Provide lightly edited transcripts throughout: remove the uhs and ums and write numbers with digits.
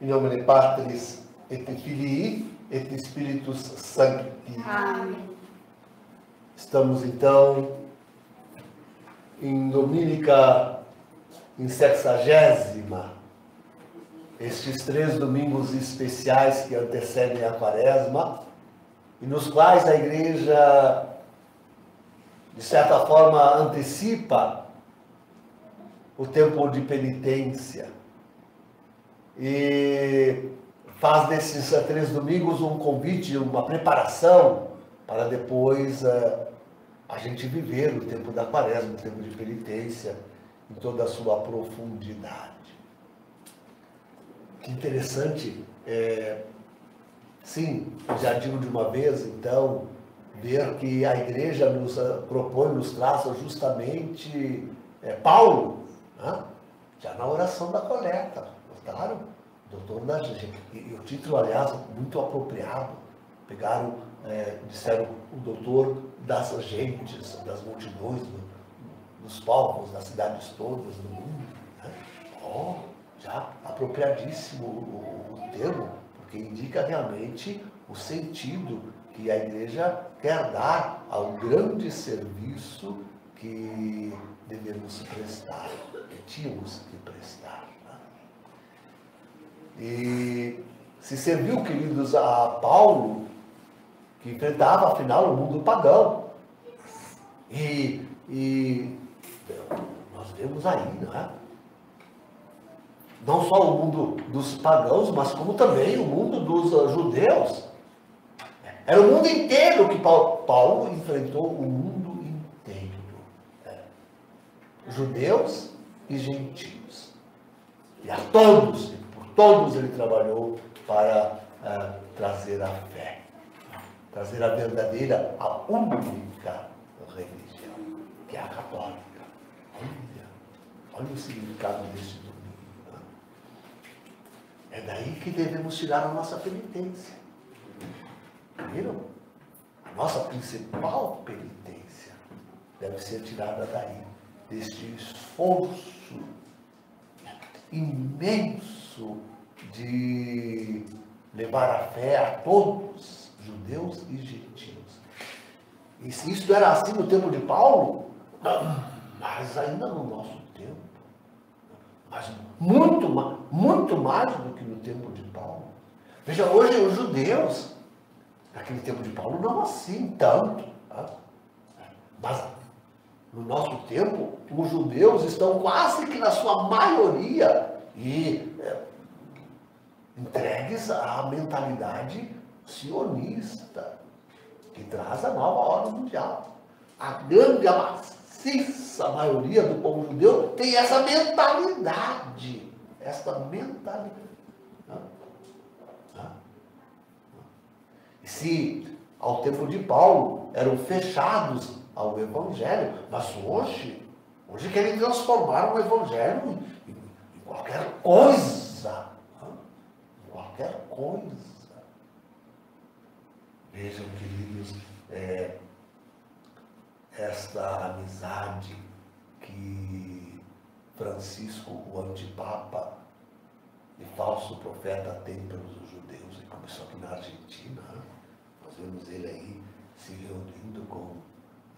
In nomine Patris et Filii et Spiritus Sancti. Amém. Estamos então em Domínica em 60ª, estes 3 domingos especiais que antecedem a Quaresma, e nos quais a Igreja, de certa forma, antecipa o tempo de penitência e faz desses 3 domingos um convite, uma preparação para depois a gente viver o tempo da Quaresma, o tempo de penitência, em toda a sua profundidade. Que interessante, sim, já digo de uma vez, então, ver que a Igreja nos propõe, nos traça justamente Paulo, né? Já na oração da coleta, notaram? Doutor da gente. E o título, aliás, muito apropriado. Pegaram, disseram o doutor das gentes, das multidões, dos povos, das cidades todas do mundo. Né? Já apropriadíssimo o termo, porque indica realmente o sentido que a Igreja quer dar ao grande serviço que devemos prestar, que tínhamos que prestar. Né? E se serviu, queridos, a Paulo, que enfrentava, afinal, o mundo pagão. E nós vemos aí, não é? Não só o mundo dos pagãos, mas como também o mundo dos judeus. Era o mundo inteiro que Paulo enfrentou, o mundo inteiro. Judeus e gentios. E a todos, e por todos ele trabalhou para trazer a fé. Trazer a verdadeira, a única religião, que é a católica. Olha o significado desse domingo. É daí que devemos tirar a nossa penitência. Viram? A nossa principal penitência deve ser tirada daí, deste esforço imenso de levar a fé a todos, judeus e gentios. E se isso era assim no tempo de Paulo, mas ainda no nosso tempo, mas muito mais do que no tempo de Paulo. Veja, hoje os judeus, naquele tempo de Paulo, não assim tanto. Tá? Mas no nosso tempo, os judeus estão quase que na sua maioria entregues à mentalidade sionista, que traz a nova ordem mundial. A grande, a maciça maioria do povo judeu tem essa mentalidade. Essa mentalidade. E se ao tempo de Paulo eram fechados ao Evangelho, mas hoje querem transformar o Evangelho em qualquer coisa. Qualquer coisa. Vejam, queridos, esta amizade que Francisco, o antipapa e falso profeta, tem pelos judeus, e começou aqui na Argentina. Nós vemos ele aí se reunindo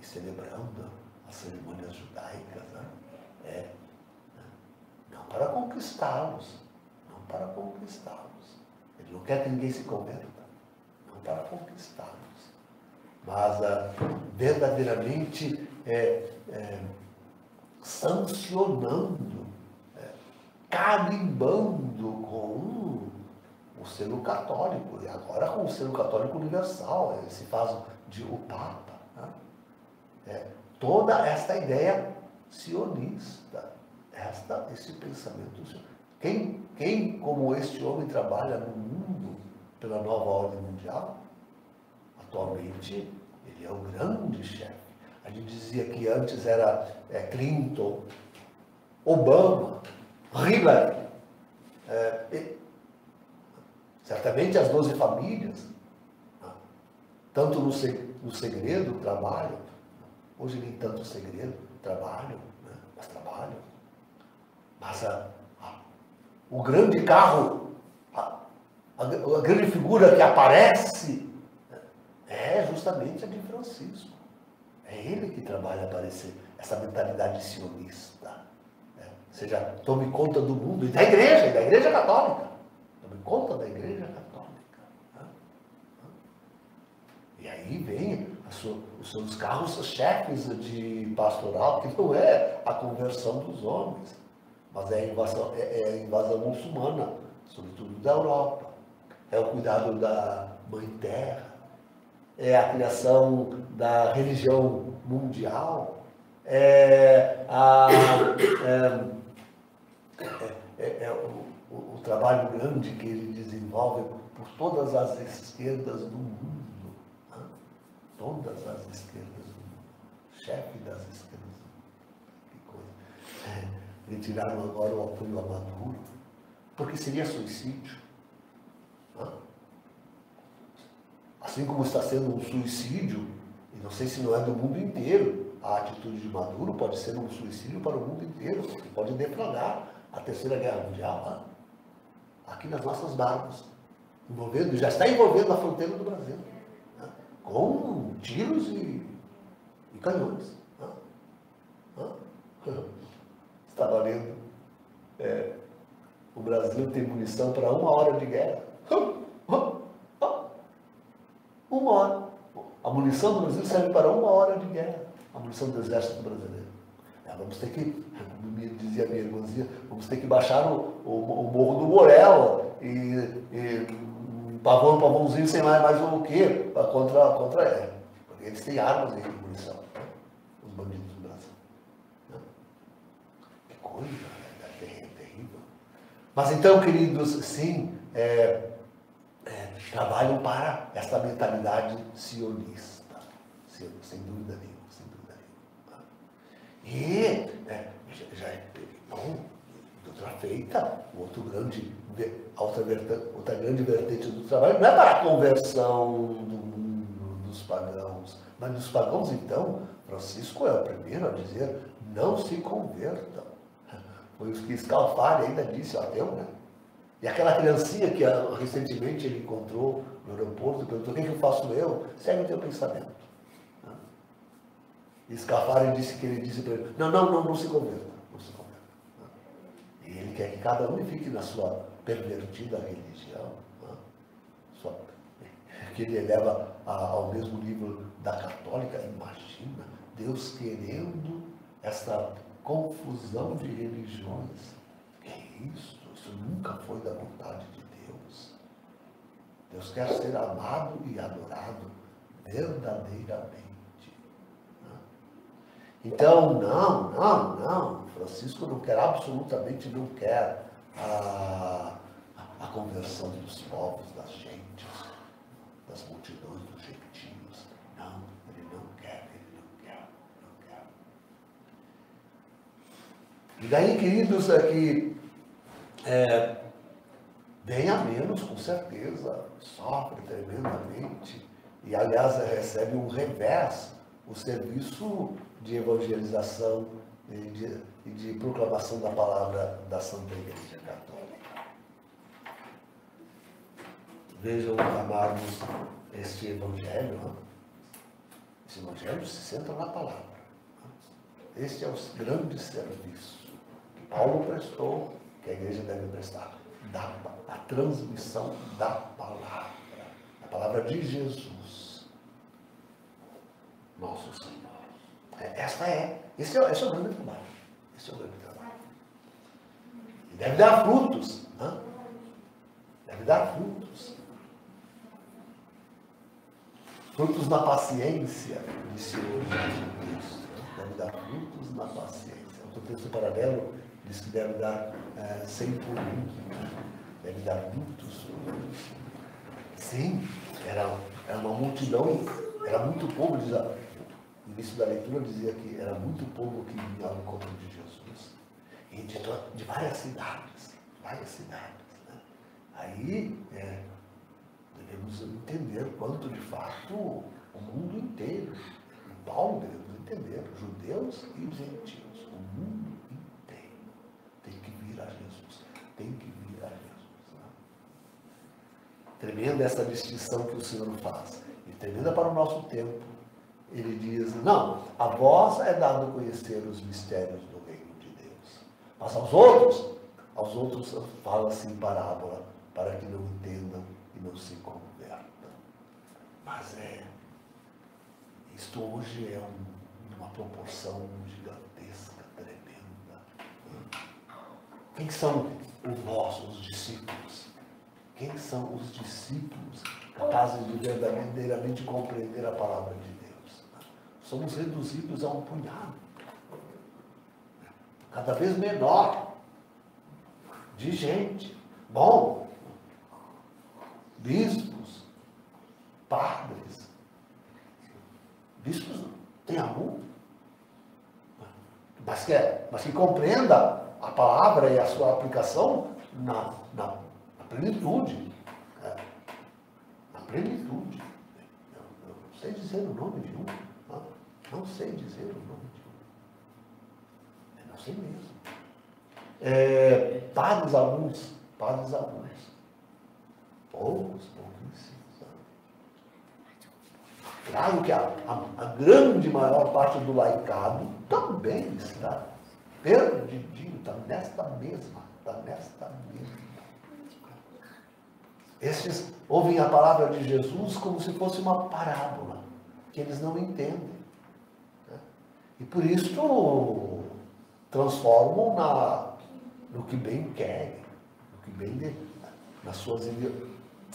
e celebrando as cerimônias judaicas. Né? Não para conquistá-los, não para conquistá-los. Ele não quer que ninguém se converta, não para conquistá-los, mas verdadeiramente sancionando, carimbando com o selo católico, e agora com o selo católico universal, ele se faz o Papa. Né? Toda esta ideia sionista, esse pensamento sionista. Quem como este homem trabalha no mundo pela nova ordem mundial? Atualmente, ele é o grande chefe. A gente dizia que antes era Clinton, Obama, Hillary, certamente as 12 famílias, tanto no segredo trabalham, hoje nem tanto segredo, trabalham, né? Mas trabalham. Mas o grande carro a grande figura que aparece é justamente a de Francisco. É ele que trabalha para essa mentalidade sionista. Né? Ou seja, tome conta do mundo e da igreja católica. Tome conta da igreja católica. Né? E aí vem os seus carros-chefes de pastoral, que não é a conversão dos homens, mas é a invasão muçulmana, sobretudo da Europa. É o cuidado da Mãe Terra, é a criação da religião mundial, o trabalho grande que ele desenvolve por todas as esquerdas do mundo. Né? Todas as esquerdas do mundo. Chefe das esquerdas do mundo. Que coisa. Retiraram agora o apoio a Maduro, porque seria suicídio. Né? Assim como está sendo um suicídio, e não sei se não é do mundo inteiro, a atitude de Maduro pode ser um suicídio para o mundo inteiro, que pode deflagrar a Terceira Guerra Mundial, né? Aqui nas nossas barbas, já está envolvendo a fronteira do Brasil, né? Com tiros e canhões. Né? Estava lendo, o Brasil tem munição para 1 hora de guerra. 1 hora. A munição do Brasil serve para 1 hora de guerra. A munição do exército brasileiro. Vamos ter que, como me dizia minha irmãzinha, vamos ter que baixar o Morro do Borel e pavãozinho sem mais o quê? Contra ele. Porque eles têm armas e munição. Os bandidos do Brasil. Que coisa, né? Terrível. Mas então, queridos, sim, trabalham para esta mentalidade sionista, sem dúvida nenhuma, sem dúvida nenhuma. E já é bom, outra feita, outra grande vertente do trabalho não é para a conversão do mundo, dos pagãos, mas dos pagãos, então, Francisco é o primeiro a dizer, não se convertam. Foi o que Scalfari ainda disse, ateu, né? E aquela criancinha que recentemente ele encontrou no aeroporto, perguntou, o que eu faço eu? Segue o teu pensamento. E Scalfari disse que ele disse para ele, não se converta, não se converta. E ele quer que cada um fique na sua pervertida religião, que ele eleva ao mesmo nível da católica. Imagina, Deus querendo essa confusão de religiões. Que é isso? Isso nunca foi da vontade de Deus. Deus quer ser amado e adorado verdadeiramente. Então, não. Francisco não quer, absolutamente não quer a conversão dos povos, das gentes, das multidões, dos gentios. Não, ele não quer. E daí, queridos, aqui, bem a menos, com certeza, sofre tremendamente, e aliás recebe um revés, o serviço de evangelização e de proclamação da palavra da Santa Igreja Católica. Vejam, amados, este evangelho, né? Esse evangelho se centra na palavra. Né? Este é o grande serviço que Paulo prestou, que a igreja deve prestar, a transmissão da palavra, a palavra de Jesus, nosso Senhor. Esse é o grande trabalho. Esse é o grande trabalho. E deve dar frutos. Né? Deve dar frutos. Frutos na paciência, disse hoje o texto. Deve dar frutos na paciência. O texto paralelo diz que deve dar 100 por 1. Deve dar muitos frutos. Sim, era uma multidão, era muito povo, diz no início da leitura dizia que era muito povo que vinha ao encontro de Jesus. E de várias cidades. Né? Aí devemos entender quanto de fato o mundo inteiro, o Paulo devemos entender, judeus e gentios, o mundo inteiro tem que vir a Jesus. Tem que vir a Jesus. Né? Tremenda essa distinção que o Senhor faz. E tremenda para o nosso tempo. Ele diz, não, a vós é dado conhecer os mistérios do reino de Deus. Mas aos outros fala-se em parábola, para que não entendam e não se convertam. Mas isto hoje é uma proporção gigantesca, tremenda. Quem são os discípulos? Quem são os discípulos capazes de verdadeiramente compreender a palavra de Deus? Somos reduzidos a um punhado, cada vez menor, de gente. Bom, bispos, padres. Bispos tem algum, mas que compreenda a palavra e a sua aplicação na plenitude. Na plenitude. Eu não sei dizer o nome de um. Não sei dizer o nome de um. Eu não sei mesmo. Padres alguns. Pouquíssimos. Claro que a grande maior parte do laicado também está perdidinho, está nesta mesma. Estes ouvem a palavra de Jesus como se fosse uma parábola, que eles não entendem. E por isso transformam no que bem querem, nas suas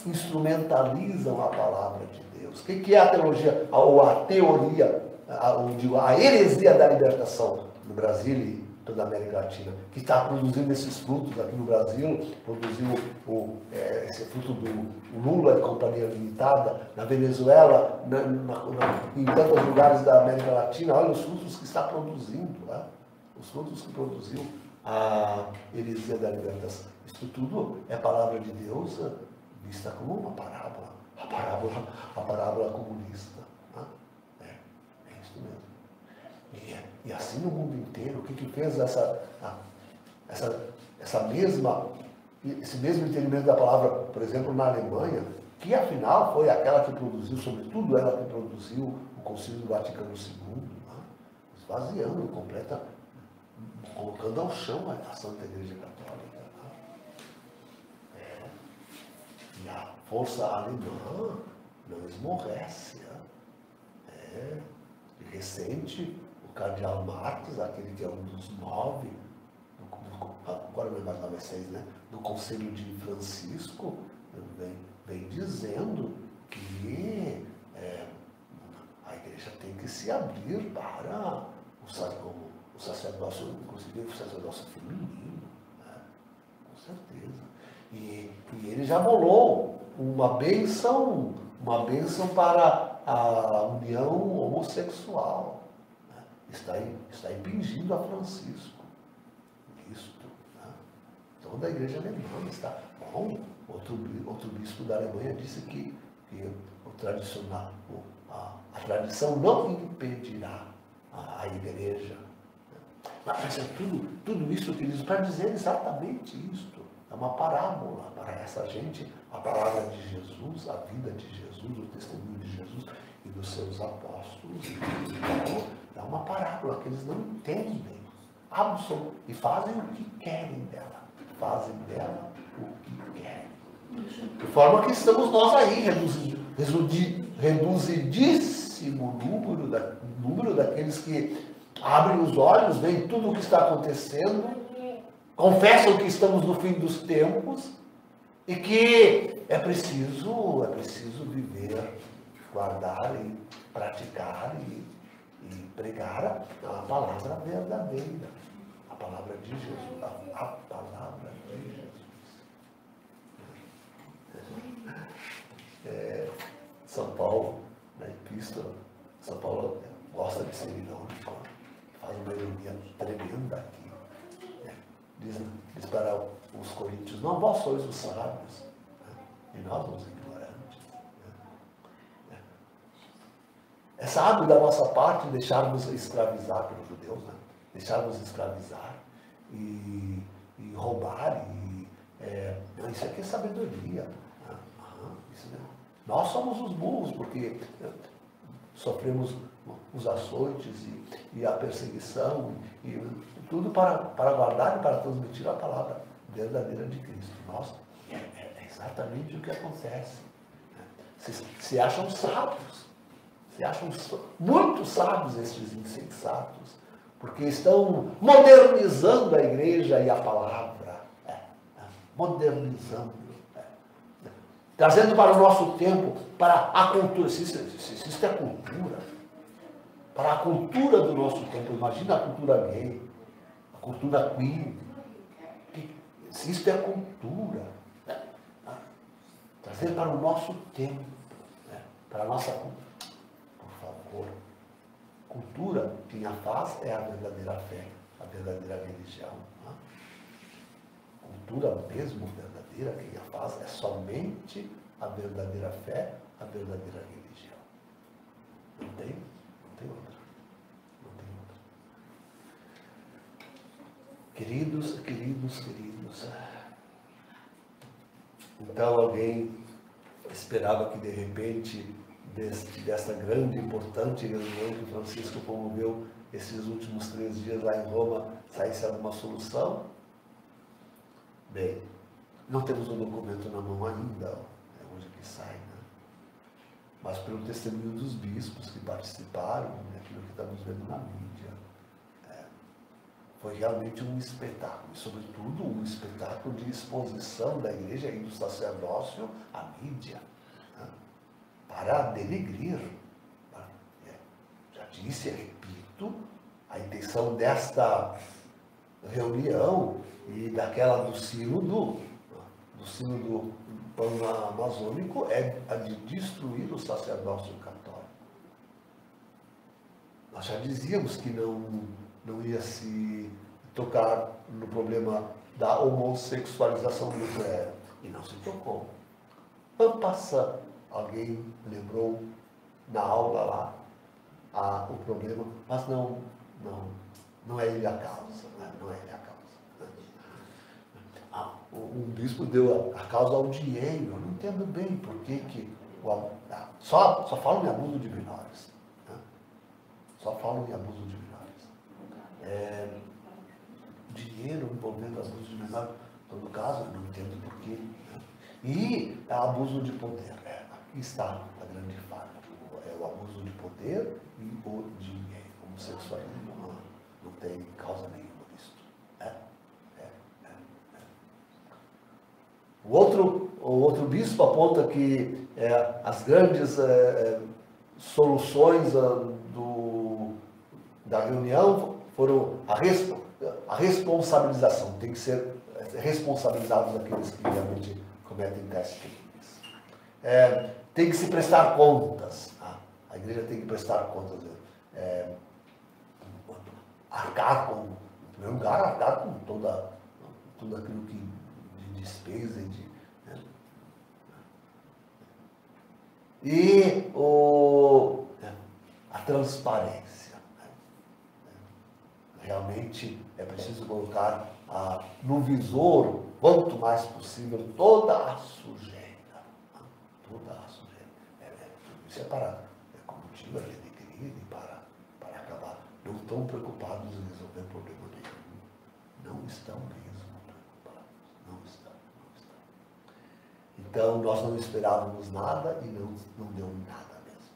instrumentalizam a palavra de Deus. O que é a teologia, ou a teoria, a heresia da libertação no Brasil e toda a América Latina, que está produzindo esses frutos aqui no Brasil, produziu esse fruto do Lula e Companhia Limitada, na Venezuela, em tantos lugares da América Latina. Olha os frutos que está produzindo, os frutos que produziu a heresia da libertação. Isso tudo é palavra de Deus vista como uma parábola, a parábola comunista. É isso mesmo. E assim no mundo inteiro, o que fez esse mesmo entendimento da palavra, por exemplo, na Alemanha, que afinal foi aquela que produziu, sobretudo ela que produziu o Concílio do Vaticano II, esvaziando completa, colocando ao chão a Santa Igreja Católica. E a força alemã não esmorece. Recente, o cardeal Marques, aquele que é um dos 9, agora não é mais 9, é 6, né? Do Conselho de Francisco, vem dizendo que a igreja tem que se abrir para o sacerdócio, inclusive o sacerdócio feminino, com certeza. E ele já bolou uma bênção para a união homossexual. Está impingindo a Francisco isto. Toda a igreja alemã está. Bom, outro bispo da Alemanha disse que a tradição não impedirá a igreja. Mas é tudo isso utilizo para dizer exatamente isto. É uma parábola para essa gente, a palavra de Jesus, a vida de Jesus, o testemunho de Jesus e dos seus apóstolos. Então, é uma parábola que eles não entendem, e fazem o que querem dela. Fazem dela o que querem. De forma que estamos nós aí, reduzidíssimo número daqueles que abrem os olhos, veem tudo o que está acontecendo, confessam que estamos no fim dos tempos e que é preciso viver, guardar e praticar e pregar a palavra verdadeira, a palavra de Jesus, a palavra de Jesus. São Paulo, na epístola, São Paulo gosta de ser irônico, faz uma ironia tremenda aqui. Diz para os coríntios, não, vós sois os sábios, e nós os ignorantes. É sábio da nossa parte deixarmos escravizar pelos judeus, deixarmos escravizar e roubar. Isso aqui é sabedoria. Isso não. Nós somos os burros, porque sofremos os açoites e a perseguição, e tudo para guardar e para transmitir a palavra verdadeira de Cristo. Nós, é exatamente o que acontece. Se acham sábios, se acham muito sábios estes insensatos, porque estão modernizando a igreja e a palavra, modernizando, trazendo para o nosso tempo, para a cultura, se isso é cultura, para a cultura do nosso tempo. Imagina a cultura gay, a cultura queer, se isso é cultura, trazer para o nosso tempo, para a nossa cultura. Por favor, cultura, quem a faz é a verdadeira fé, a verdadeira religião. Cultura mesmo verdadeira, quem a faz é somente a verdadeira fé, a verdadeira religião. Não tem outra. Não tem outra. Queridos. Então alguém esperava que de repente, desta grande e importante reunião que Francisco promoveu esses últimos 3 dias lá em Roma, saísse alguma solução? Bem, não temos o documento na mão ainda, é hoje que sai, né? Mas pelo testemunho dos bispos que participaram, aquilo que estamos vendo na mídia, foi realmente um espetáculo, e sobretudo um espetáculo de exposição da igreja e do sacerdócio à mídia, né? Para denegrir. Já disse e repito, a intenção desta reunião e daquela do sínodo pan-amazônico é a de destruir o sacerdócio católico. Nós já dizíamos que não ia se tocar no problema da homossexualização do clero, e não se tocou. Passando, alguém lembrou na aula lá o problema, mas não é ele a causa, né? Não é ele a causa. Um bispo deu a causa ao dinheiro. Eu não entendo bem por que só falam em abuso de menores, né? Só falam em abuso de menores. Dinheiro envolvendo abuso de menores, em todo caso, eu não entendo por quê, né? E abuso de poder. Aqui está a grande falha. É o abuso de poder e o dinheiro. O homossexualismo não tem causa nenhuma disso. O outro bispo aponta que as grandes soluções da reunião foram a responsabilização. Tem que ser responsabilizados aqueles que realmente cometem tais crimes. Tem que se prestar contas. A igreja tem que prestar contas. Arcar com, em primeiro lugar, arcar com tudo aquilo que de despesa e a transparência. Realmente é preciso colocar no visor, quanto mais possível, toda a sujeira. Toda a sujeira. Isso é como digo, é denegrir e para acabar. Não estão preocupados em resolver problema nenhum. Não estão mesmo preocupados. Não estão. Então, nós não esperávamos nada e não deu nada mesmo.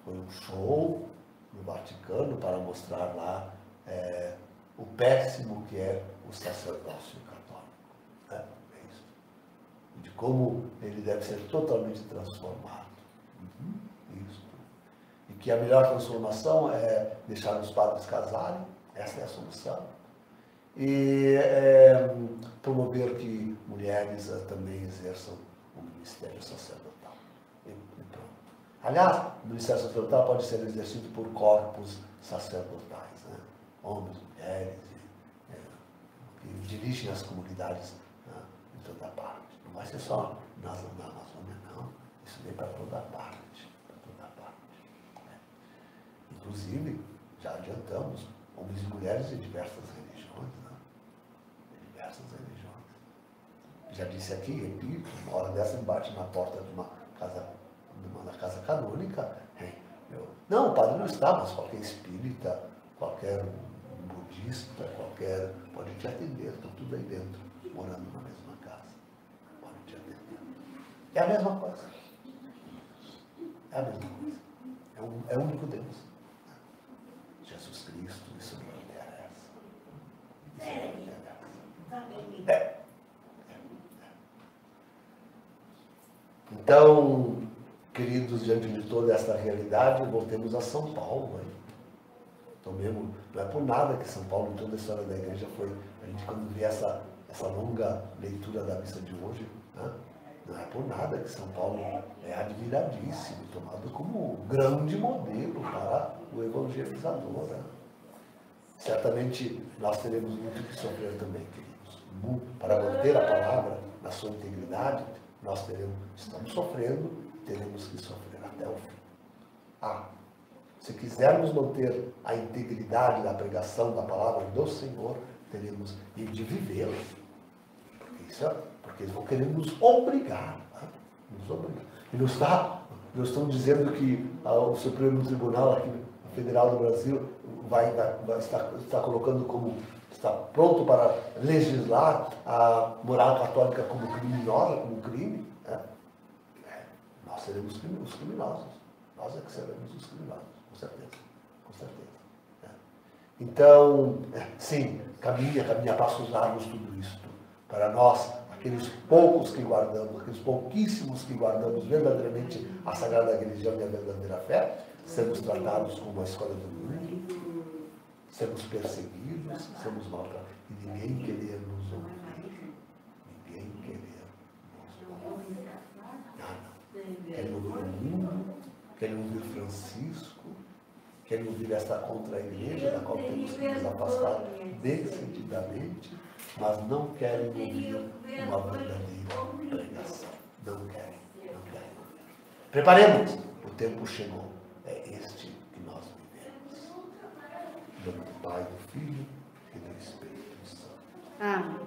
Foi um show no Vaticano para mostrar lá o péssimo que é o sacerdócio católico. É isso. De como ele deve ser totalmente transformado. Isso. E que a melhor transformação é deixar os padres casarem, essa é a solução. E promover que mulheres também exerçam o ministério sacerdotal. E pronto. Aliás, o ministério sacerdotal pode ser exercido por corpos sacerdotais, né? Homens, mulheres, que dirigem as comunidades, né, em toda parte. Não vai ser só na Amazônia, não. Isso vem para toda parte. Inclusive, já adiantamos, homens e mulheres de diversas religiões, né? De diversas religiões. já disse aqui, repito, uma hora dessa ele bate na porta de uma casa canônica. Não, o padre não está, mas qualquer espírita, qualquer budista, qualquer, pode te atender, estão tudo aí dentro, morando na mesma casa. Pode te atender. É a mesma coisa. É a mesma coisa. É o único Deus. Jesus Cristo, isso não interessa. Isso não interessa. Então, queridos, diante de toda essa realidade, voltemos a São Paulo. Hein? Então, mesmo, não é por nada que São Paulo, em toda a história da igreja, foi. A gente, quando vê essa longa leitura da missa de hoje, né? Não é por nada que São Paulo é admiradíssimo, tomado como grande modelo para o evangelizador. Né? Certamente nós teremos muito que sofrer também, queridos. Para manter a palavra na sua integridade, nós estamos sofrendo, teremos que sofrer até o fim. Se quisermos manter a integridade da pregação da palavra do Senhor, teremos de vivê-la. Porque eles vão querer nos obrigar. Tá? Nos obrigar. E nós estamos dizendo que o Supremo Tribunal aqui, Federal do Brasil está colocando está pronto para legislar a moral católica como criminosa, como crime. Né? Nós seremos os criminosos. Nós é que seremos os criminosos, com certeza. Com certeza. Né? Então, sim, caminha passos largos tudo isto. Para nós, aqueles poucos que guardamos, aqueles pouquíssimos que guardamos verdadeiramente a Sagrada Religião e a verdadeira fé, sermos tratados como a escola do mundo, sermos perseguidos, sermos maltratados, e ninguém querer nos ouvir. Ninguém querer nos ouvir. Querem ouvir o mundo, querem ouvir Francisco, querem ouvir esta contra-igreja, da qual temos que nos afastar decididamente, mas não querem ouvir uma verdadeira pregação. Não querem ouvir. Preparemos, o tempo chegou. É este que nós vivemos. Em nome do Pai, do Filho e do Espírito Santo. Amém.